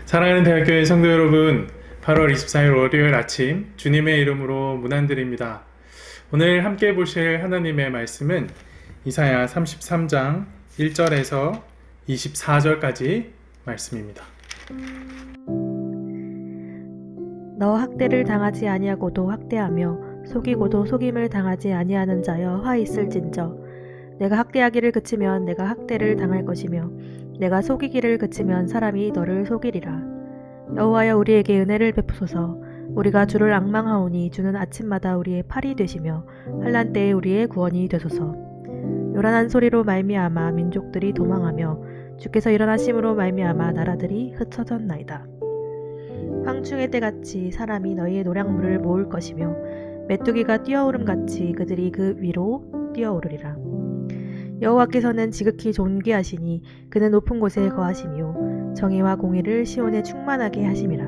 사랑하는 대학교의 성도 여러분, 8월 24일 월요일 아침 주님의 이름으로 문안드립니다. 오늘 함께 보실 하나님의 말씀은 이사야 33장 1절에서 24절까지 말씀입니다. 너 학대를 당하지 아니하고도 학대하며 속이고도 속임을 당하지 아니하는 자여 화 있을진저. 내가 학대하기를 그치면 내가 학대를 당할 것이며 내가 속이기를 그치면 사람이 너를 속이리라. 여호와여 우리에게 은혜를 베푸소서. 우리가 주를 앙망하오니 주는 아침마다 우리의 팔이 되시며 환난 때에 우리의 구원이 되소서. 요란한 소리로 말미암아 민족들이 도망하며 주께서 일어나심으로 말미암아 나라들이 흩어졌나이다. 황충의 때같이 사람이 너희의 노량물을 모을 것이며 메뚜기가 뛰어오름같이 그들이 그 위로 뛰어오르리라. 여호와께서는 지극히 존귀하시니 그는 높은 곳에 거하시며 정의와 공의를 시온에 충만하게 하심이라.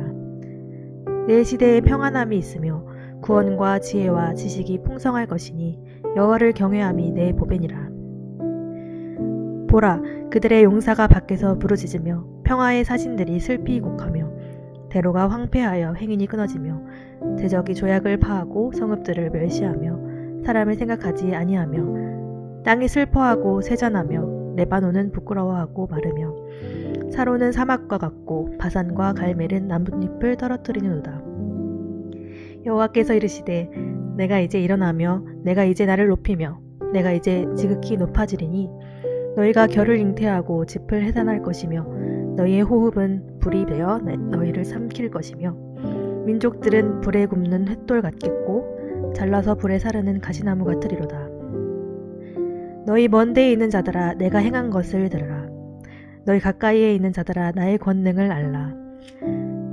내 시대에 평안함이 있으며 구원과 지혜와 지식이 풍성할 것이니 여호와를 경외함이 내 보배니라. 보라, 그들의 용사가 밖에서 부르짖으며 평화의 사신들이 슬피 곡하며 대로가 황폐하여 행인이 끊어지며 대적이 조약을 파하고 성읍들을 멸시하며 사람을 생각하지 아니하며 땅이 슬퍼하고 세잔하며 레바논은 부끄러워하고 마르며 사로는 사막과 같고 바산과 갈멜은 나뭇잎을 떨어뜨리는도다. 여호와께서 이르시되 내가 이제 일어나며 내가 이제 나를 높이며 내가 이제 지극히 높아지리니 너희가 결을 잉태하고 짚을 해산할 것이며 너희의 호흡은 불이 되어 너희를 삼킬 것이며 민족들은 불에 굽는 횃돌 같겠고 잘라서 불에 사르는 가시나무 같으리로다. 너희 먼 데에 있는 자들아 내가 행한 것을 들으라. 너희 가까이에 있는 자들아 나의 권능을 알라.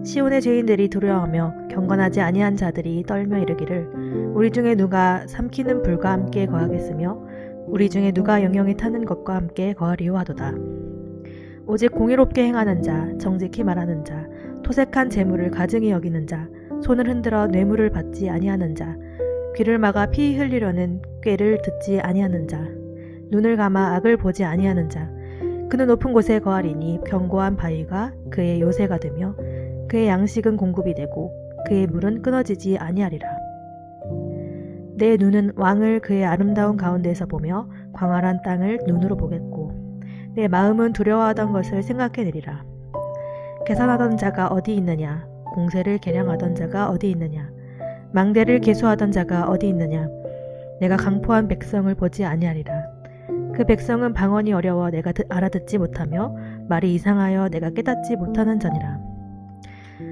시온의 죄인들이 두려워하며 경건하지 아니한 자들이 떨며 이르기를 우리 중에 누가 삼키는 불과 함께 거하겠으며 우리 중에 누가 영영이 타는 것과 함께 거하리오 하도다. 오직 공의롭게 행하는 자, 정직히 말하는 자, 토색한 재물을 가증히 여기는 자, 손을 흔들어 뇌물을 받지 아니하는 자, 귀를 막아 피 흘리려는 꾀를 듣지 아니하는 자, 눈을 감아 악을 보지 아니하는 자, 그는 높은 곳에 거하리니 견고한 바위가 그의 요새가 되며 그의 양식은 공급이 되고 그의 물은 끊어지지 아니하리라. 내 눈은 왕을 그의 아름다운 가운데에서 보며 광활한 땅을 눈으로 보겠고 내 마음은 두려워하던 것을 생각해내리라. 계산하던 자가 어디 있느냐? 공세를 계량하던 자가 어디 있느냐? 망대를 계수하던 자가 어디 있느냐? 내가 강포한 백성을 보지 아니하리라. 그 백성은 방언이 어려워 내가 알아듣지 못하며 말이 이상하여 내가 깨닫지 못하는 자니라.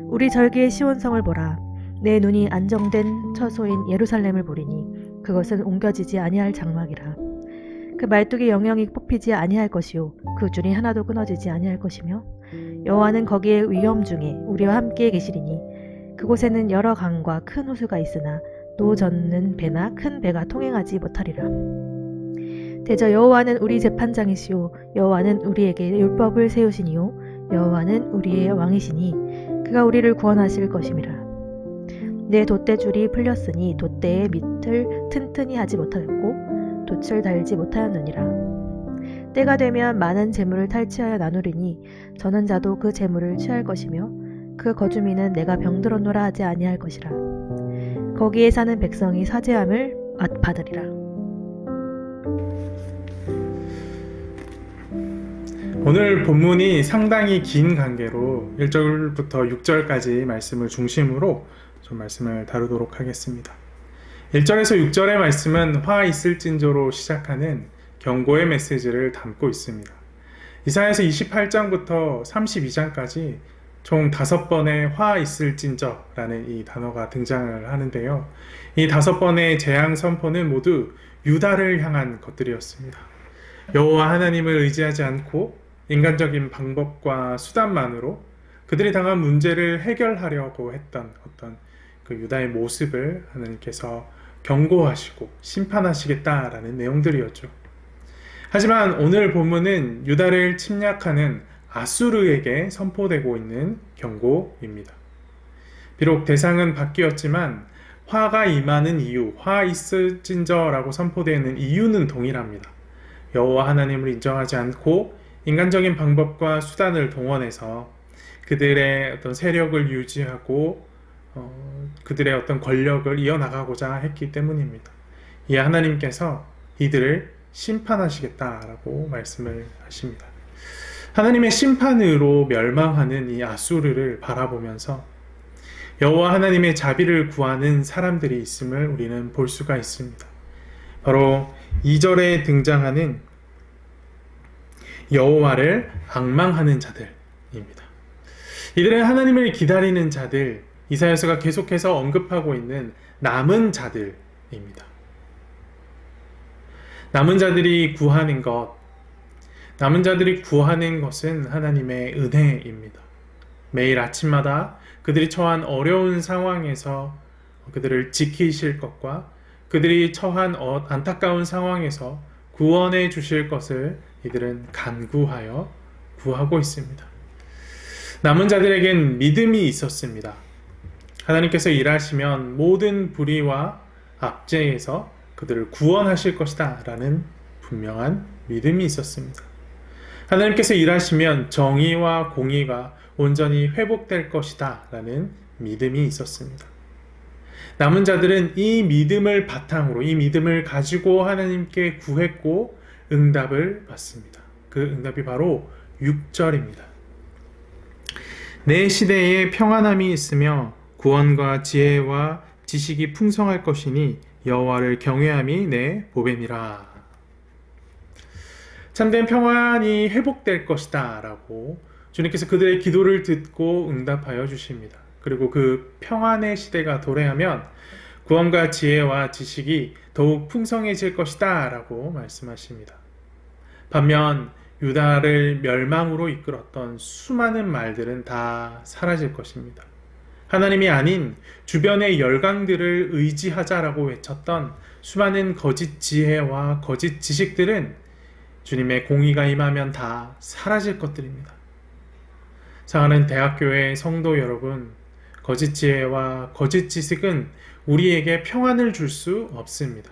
우리 절기의 시온성을 보라. 내 눈이 안정된 처소인 예루살렘을 보리니 그것은 옮겨지지 아니할 장막이라. 그 말뚝이 영영이 뽑히지 아니할 것이요 그 줄이 하나도 끊어지지 아니할 것이며 여호와는 거기에 위험 중에 우리와 함께 계시리니 그곳에는 여러 강과 큰 호수가 있으나 노 젓는 배나 큰 배가 통행하지 못하리라. 대저 여호와는 우리 재판장이시오 여호와는 우리에게 율법을 세우시니요 여호와는 우리의 왕이시니 그가 우리를 구원하실 것임이라. 내 돛대줄이 풀렸으니 돛대의 밑을 튼튼히 하지 못하였고 돛을 달지 못하였느니라. 때가 되면 많은 재물을 탈취하여 나누리니 저는 자도 그 재물을 취할 것이며 그 거주민은 내가 병들었노라 하지 아니할 것이라. 거기에 사는 백성이 사죄함을 받으리라. 오늘 본문이 상당히 긴 관계로 1절부터 6절까지 말씀을 중심으로 좀 말씀을 다루도록 하겠습니다. 1절에서 6절의 말씀은 화 있을진저로 시작하는 경고의 메시지를 담고 있습니다. 이사야서 28장부터 32장까지 총 5번의 화 있을진저라는 이 단어가 등장을 하는데요. 이 5번의 재앙 선포는 모두 유다를 향한 것들이었습니다. 여호와 하나님을 의지하지 않고 인간적인 방법과 수단만으로 그들이 당한 문제를 해결하려고 했던 어떤 그 유다의 모습을 하나님께서 경고하시고 심판하시겠다라는 내용들이었죠. 하지만 오늘 본문은 유다를 침략하는 아수르에게 선포되고 있는 경고입니다. 비록 대상은 바뀌었지만 화가 임하는 이유, 화 있을진저라고 선포되는 이유는 동일합니다. 여호와 하나님을 인정하지 않고 인간적인 방법과 수단을 동원해서 그들의 어떤 세력을 유지하고 그들의 어떤 권력을 이어나가고자 했기 때문입니다. 이에 하나님께서 이들을 심판하시겠다라고 말씀을 하십니다. 하나님의 심판으로 멸망하는 이 아수르를 바라보면서 여호와 하나님의 자비를 구하는 사람들이 있음을 우리는 볼 수가 있습니다. 바로 2절에 등장하는 여호와를 앙망하는 자들입니다. 이들은 하나님을 기다리는 자들, 이사야서가 계속해서 언급하고 있는 남은 자들입니다. 남은 자들이 구하는 것은 하나님의 은혜입니다. 매일 아침마다 그들이 처한 어려운 상황에서 그들을 지키실 것과 그들이 처한 안타까운 상황에서 구원해 주실 것을 이들은 간구하여 구하고 있습니다. 남은 자들에겐 믿음이 있었습니다. 하나님께서 일하시면 모든 불의와 압제에서 그들을 구원하실 것이다 라는 분명한 믿음이 있었습니다. 하나님께서 일하시면 정의와 공의가 온전히 회복될 것이다 라는 믿음이 있었습니다. 남은 자들은 이 믿음을 바탕으로, 이 믿음을 가지고 하나님께 구했고 응답을 받습니다. 그 응답이 바로 6절입니다. 내 시대에 평안함이 있으며 구원과 지혜와 지식이 풍성할 것이니 여호와를 경외함이 내 보배니라. 참된 평안이 회복될 것이다 라고 주님께서 그들의 기도를 듣고 응답하여 주십니다. 그리고 그 평안의 시대가 도래하면 구원과 지혜와 지식이 더욱 풍성해질 것이다 라고 말씀하십니다. 반면 유다를 멸망으로 이끌었던 수많은 말들은 다 사라질 것입니다. 하나님이 아닌 주변의 열강들을 의지하자라고 외쳤던 수많은 거짓 지혜와 거짓 지식들은 주님의 공의가 임하면 다 사라질 것들입니다. 사랑하는 대학교의 성도 여러분, 거짓 지혜와 거짓 지식은 우리에게 평안을 줄 수 없습니다.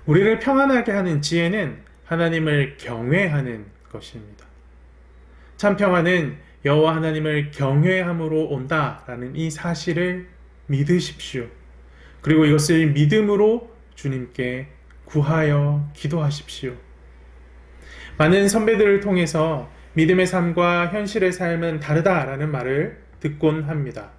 우리를 평안하게 하는 지혜는 하나님을 경외하는 것입니다. 참 평안은 여호와 하나님을 경외함으로 온다라는 이 사실을 믿으십시오. 그리고 이것을 믿음으로 주님께 구하여 기도하십시오. 많은 선배들을 통해서 믿음의 삶과 현실의 삶은 다르다라는 말을 듣곤 합니다.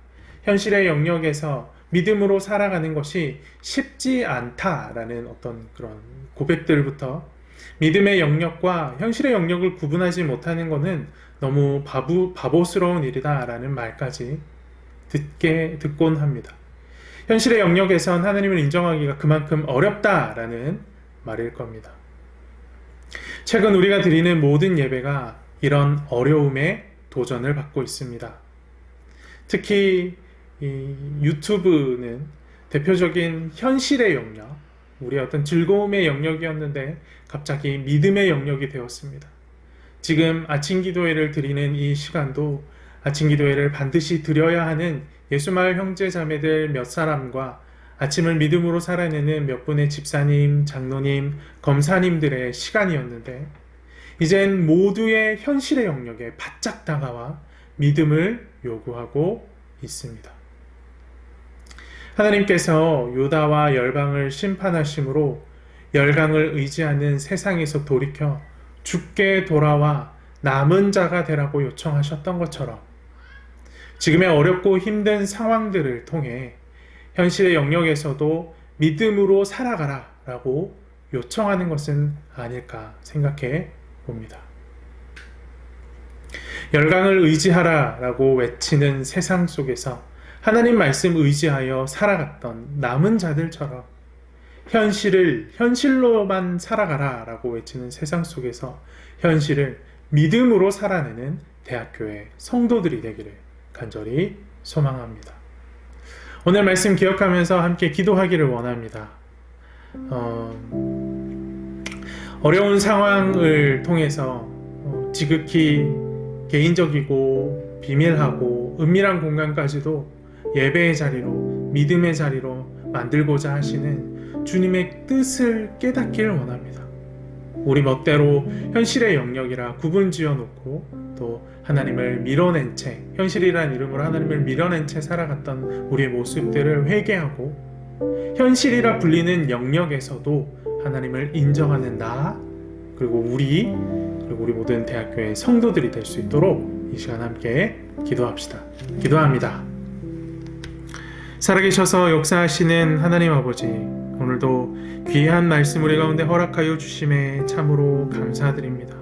현실의 영역에서 믿음으로 살아가는 것이 쉽지 않다라는 어떤 그런 고백들부터 믿음의 영역과 현실의 영역을 구분하지 못하는 것은 너무 바보스러운 일이다라는 말까지 듣곤 합니다. 현실의 영역에선 하나님을 인정하기가 그만큼 어렵다라는 말일 겁니다. 최근 우리가 드리는 모든 예배가 이런 어려움에 도전을 받고 있습니다. 특히 이 유튜브는 대표적인 현실의 영역, 우리의 어떤 즐거움의 영역이었는데 갑자기 믿음의 영역이 되었습니다. 지금 아침 기도회를 드리는 이 시간도 아침 기도회를 반드시 드려야 하는 예수마을 형제 자매들 몇 사람과 아침을 믿음으로 살아내는 몇 분의 집사님, 장로님, 검사님들의 시간이었는데 이젠 모두의 현실의 영역에 바짝 다가와 믿음을 요구하고 있습니다. 하나님께서 유다와 열방을 심판하심으로 열강을 의지하는 세상에서 돌이켜 죽게 돌아와 남은 자가 되라고 요청하셨던 것처럼 지금의 어렵고 힘든 상황들을 통해 현실의 영역에서도 믿음으로 살아가라 라고 요청하는 것은 아닐까 생각해 봅니다. 열강을 의지하라 라고 외치는 세상 속에서 하나님 말씀 의지하여 살아갔던 남은 자들처럼 현실을 현실로만 살아가라 라고 외치는 세상 속에서 현실을 믿음으로 살아내는 대학교의 성도들이 되기를 간절히 소망합니다. 오늘 말씀 기억하면서 함께 기도하기를 원합니다. 어려운 상황을 통해서 지극히 개인적이고 비밀하고 은밀한 공간까지도 예배의 자리로, 믿음의 자리로 만들고자 하시는 주님의 뜻을 깨닫기를 원합니다. 우리 멋대로 현실의 영역이라 구분 지어놓고 또 하나님을 밀어낸 채, 현실이라는 이름으로 하나님을 밀어낸 채 살아갔던 우리의 모습들을 회개하고, 현실이라 불리는 영역에서도 하나님을 인정하는 나, 그리고 우리 모든 대학교의 성도들이 될 수 있도록 이 시간 함께 기도합시다. 기도합니다. 살아계셔서 역사하시는 하나님 아버지, 오늘도 귀한 말씀 우리 가운데 허락하여 주심에 참으로 감사드립니다.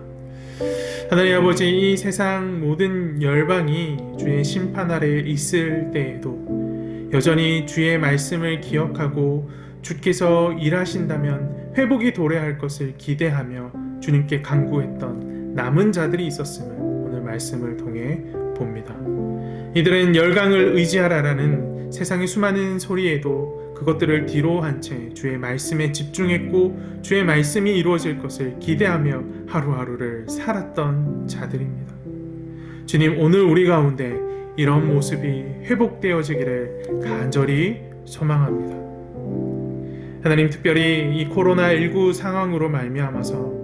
하나님 아버지, 이 세상 모든 열방이 주의 심판 아래에 있을 때에도 여전히 주의 말씀을 기억하고 주께서 일하신다면 회복이 도래할 것을 기대하며 주님께 간구했던 남은 자들이 있었음을 오늘 말씀을 통해 봅니다. 이들은 열강을 의지하라라는 세상의 수많은 소리에도 그것들을 뒤로 한 채 주의 말씀에 집중했고 주의 말씀이 이루어질 것을 기대하며 하루하루를 살았던 자들입니다. 주님, 오늘 우리 가운데 이런 모습이 회복되어지기를 간절히 소망합니다. 하나님, 특별히 이 코로나19 상황으로 말미암아서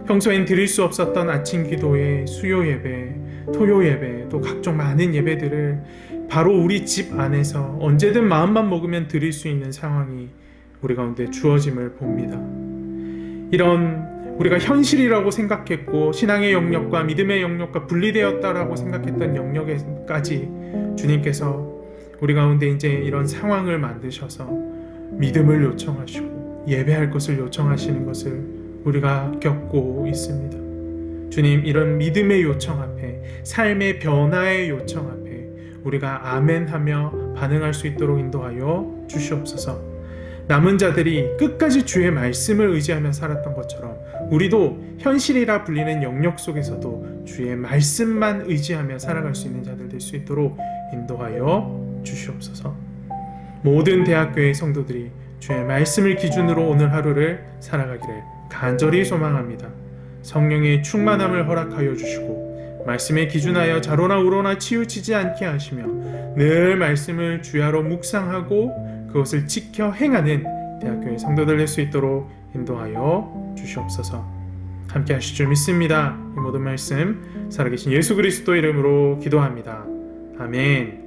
평소엔 드릴 수 없었던 아침 기도회, 수요 예배, 토요 예배, 또 각종 많은 예배들을 바로 우리 집 안에서 언제든 마음만 먹으면 드릴 수 있는 상황이 우리 가운데 주어짐을 봅니다. 이런 우리가 현실이라고 생각했고 신앙의 영역과 믿음의 영역과 분리되었다라고 생각했던 영역에까지 주님께서 우리 가운데 이제 이런 상황을 만드셔서 믿음을 요청하시고 예배할 것을 요청하시는 것을 우리가 겪고 있습니다. 주님, 이런 믿음의 요청 앞에, 삶의 변화의 요청 앞에 우리가 아멘하며 반응할 수 있도록 인도하여 주시옵소서. 남은 자들이 끝까지 주의 말씀을 의지하며 살았던 것처럼 우리도 현실이라 불리는 영역 속에서도 주의 말씀만 의지하며 살아갈 수 있는 자들 될 수 있도록 인도하여 주시옵소서. 모든 대학교의 성도들이 주의 말씀을 기준으로 오늘 하루를 살아가기를 간절히 소망합니다. 성령의 충만함을 허락하여 주시고 말씀에 기준하여 좌로나 우로나 치우치지 않게 하시며 늘 말씀을 주야로 묵상하고 그것을 지켜 행하는 대학교의 성도들 될 수 있도록 인도하여 주시옵소서. 함께 하실 줄 믿습니다. 이 모든 말씀 살아계신 예수 그리스도 이름으로 기도합니다. 아멘.